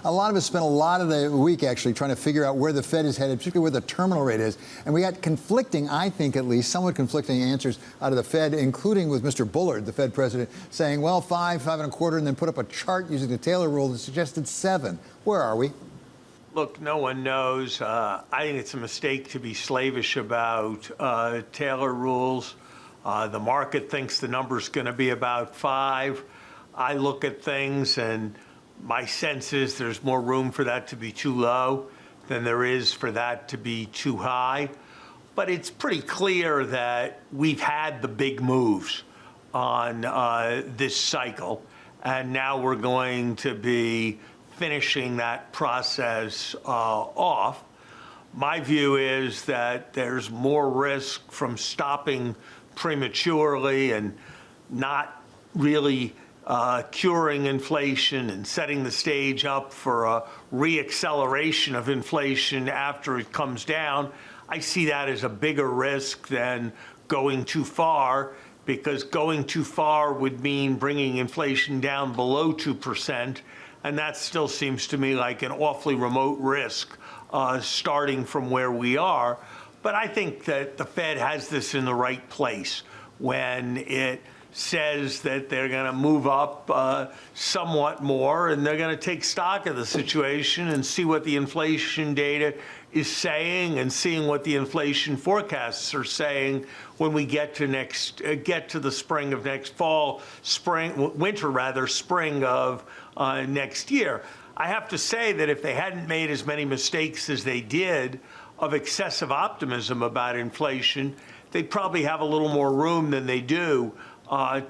A lot of us spent a lot of the week actually trying to figure out where the Fed is headed, particularly where the terminal rate is. And we got conflicting, I think at least, somewhat conflicting answers out of the Fed, including with Mr. Bullard, the Fed president, saying, well, 5.25, and then put up a chart using the Taylor rule that suggested 7. Where are we? Look, no one knows. I think it's a mistake to be slavish about Taylor rules. The market thinks the number's going to be about 5. I look at things and my sense is there's more room for that to be too low than there is for that to be too high. But it's pretty clear that we've had the big moves on this cycle, and now we're going to be finishing that process off. My view is that there's more risk from stopping prematurely and not really curing inflation and setting the stage up for a reacceleration of inflation after it comes down. I see that as a bigger risk than going too far, because going too far would mean bringing inflation down below 2%, and that still seems to me like an awfully remote risk starting from where we are. But I think that the Fed has this in the right place when it says that they're going to move up somewhat more, and they're going to take stock of the situation and see what the inflation data is saying and seeing what the inflation forecasts are saying when we get to the spring of next spring of next year. I have to say that if they hadn't made as many mistakes as they did of excessive optimism about inflation, they'd probably have a little more room than they do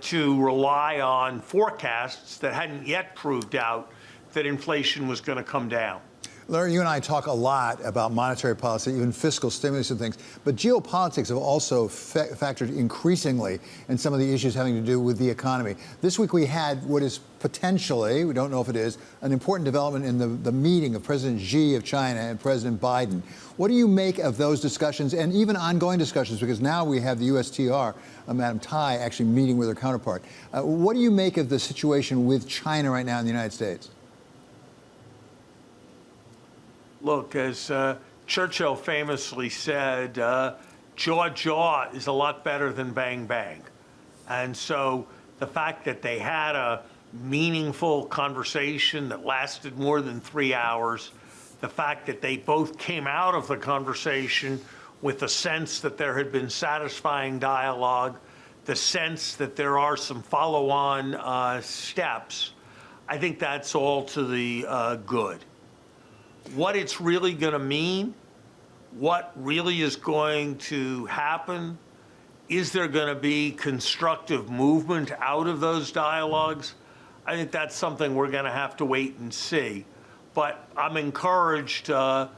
to rely on forecasts that hadn't yet proved out that inflation was going to come down. Larry, you and I talk a lot about monetary policy, even fiscal stimulus and things, but geopolitics have also factored increasingly in some of the issues having to do with the economy. This week we had what is potentially, we don't know if it is, an important development in the meeting of President Xi of China and President Biden. What do you make of those discussions and even ongoing discussions? Because now we have the USTR, Madam Tai, actually meeting with her counterpart. What do you make of the situation with China right now in the United States? Look, as Churchill famously said, jaw is a lot better than bang bang. And so the fact that they had a meaningful conversation that lasted more than 3 hours, the fact that they both came out of the conversation with a sense that there had been satisfying dialogue, the sense that there are some follow-on steps, I think that's all to the good. What it's really going to mean, what really is going to happen, is there going to be constructive movement out of those dialogues? I think that's something we're going to have to wait and see. But I'm encouraged by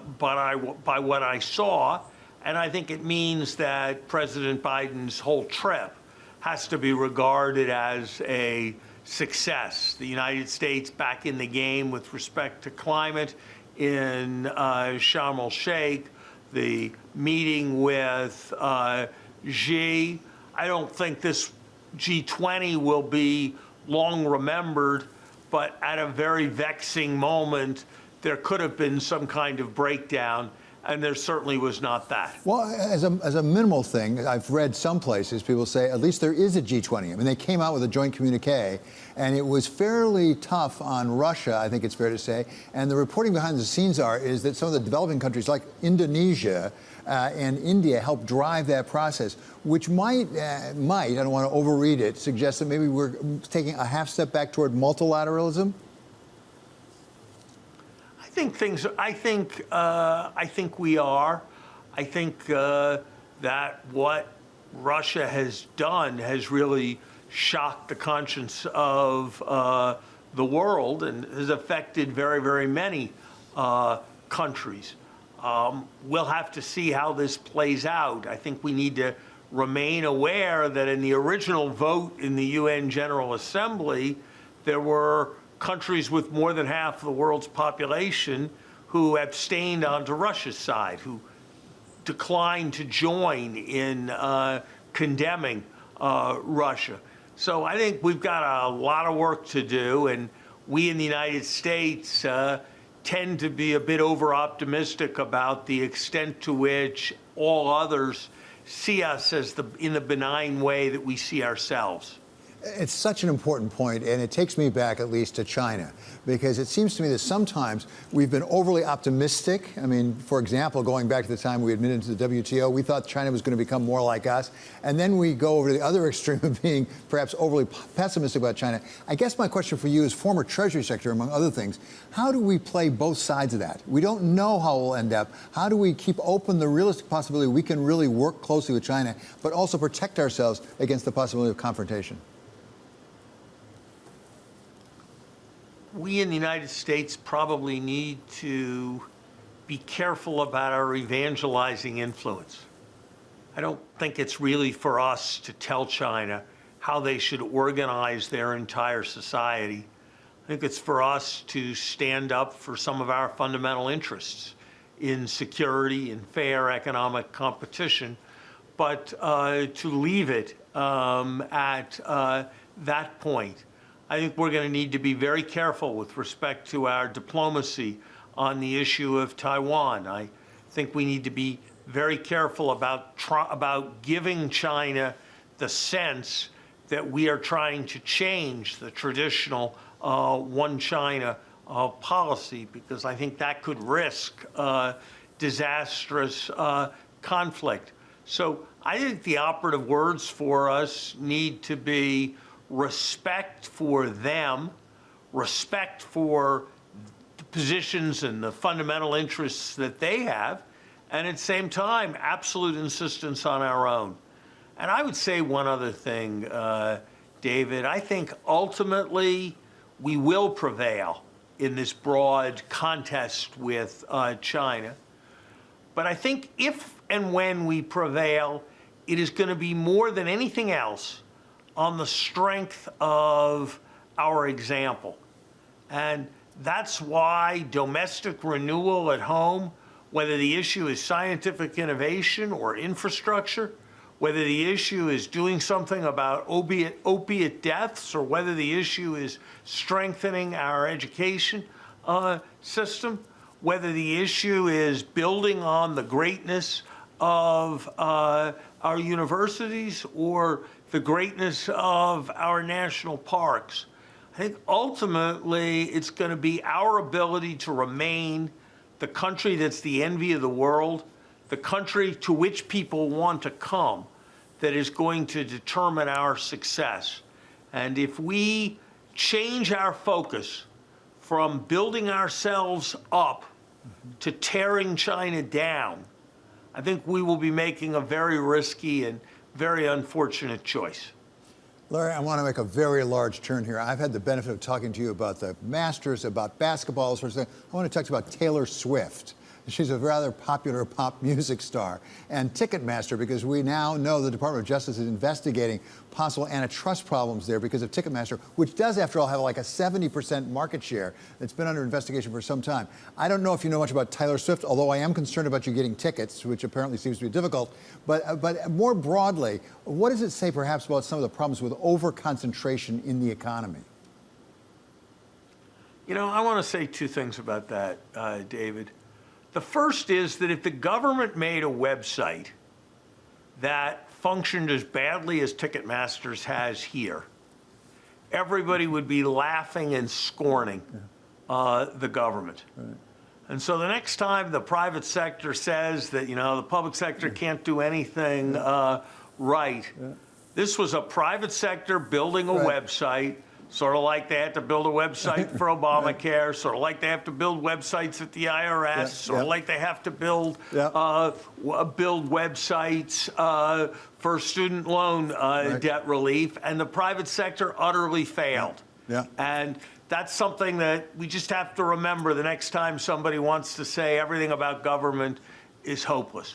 what I saw, and I think it means that President Biden's whole trip has to be regarded as a success. The United States back in the game with respect to climate in Sharm el-Sheikh, the meeting with Xi. I don't think this G20 will be long remembered, but at a very vexing moment, there could have been some kind of breakdown, and there certainly was not that. Well, as a minimal thing, I've read some places, people say at least there is a G20. I mean, they came out with a joint communique, and it was fairly tough on Russia, I think it's fair to say. And the reporting behind the scenes is that some of the developing countries like Indonesia and India helped drive that process, which might, I don't want to overread it, suggest that maybe we're taking a half step back toward multilateralism. I think we are. I think that what Russia has done has really shocked the conscience of the world and has affected very, very many countries. We'll have to see how this plays out. I think we need to remain aware that in the original vote in the UN General Assembly, there were countries with more than half of the world's population who abstained onto Russia's side, who declined to join in condemning Russia. So I think we've got a lot of work to do, and we in the United States tend to be a bit over-optimistic about the extent to which all others see us as in the benign way that we see ourselves. It's such an important point, and it takes me back at least to China, because it seems to me that sometimes we've been overly optimistic. I mean, for example, going back to the time we admitted to the WTO, we thought China was going to become more like us, and then we go over to the other extreme of being perhaps overly pessimistic about China. I guess my question for you as former Treasury Secretary, among other things, how do we play both sides of that? We don't know how we'll end up. How do we keep open the realistic possibility we can really work closely with China, but also protect ourselves against the possibility of confrontation? We in the United States probably need to be careful about our evangelizing influence. I don't think it's really for us to tell China how they should organize their entire society. I think it's for us to stand up for some of our fundamental interests in security and fair economic competition, but to leave it at that point. I think we're going to need to be very careful with respect to our diplomacy on the issue of Taiwan. I think we need to be very careful about giving China the sense that we are trying to change the traditional one China policy, because I think that could risk disastrous conflict. So I think the operative words for us need to be respect for them, respect for the positions and the fundamental interests that they have, and at the same time, absolute insistence on our own. And I would say one other thing, David. I think ultimately we will prevail in this broad contest with China. But I think if and when we prevail, it is going to be more than anything else on the strength of our example. And that's why domestic renewal at home, whether the issue is scientific innovation or infrastructure, whether the issue is doing something about opiate deaths, or whether the issue is strengthening our education system, whether the issue is building on the greatness of our universities or the greatness of our national parks. I think ultimately it's going to be our ability to remain the country that's the envy of the world, the country to which people want to come, that is going to determine our success. And if we change our focus from building ourselves up to tearing China down, I think we will be making a very risky and very unfortunate choice. Larry, I want to make a very large turn here. I've had the benefit of talking to you about the Masters, about basketball, all sorts of things. I want to talk to you about Taylor Swift. She's a rather popular pop music star. And Ticketmaster, because we now know the Department of Justice is investigating possible antitrust problems there because of Ticketmaster, which does, after all, have like a 70% market share that's been under investigation for some time. I don't know if you know much about Taylor Swift, although I am concerned about you getting tickets, which apparently seems to be difficult. But more broadly, what does it say perhaps about some of the problems with over-concentration in the economy? You know, I want to say two things about that, David. The first is that if the government made a website that functioned as badly as Ticketmaster's has here, everybody would be laughing and scorning the government. Right. And so the next time the private sector says that, you know, the public sector can't do anything right, this was a private sector building a website, sort of like they had to build a website for Obamacare, sort of like they have to build websites at the IRS, sort of like they have to build websites for student loan debt relief, and the private sector utterly failed. And that's something that we just have to remember the next time somebody wants to say everything about government is hopeless.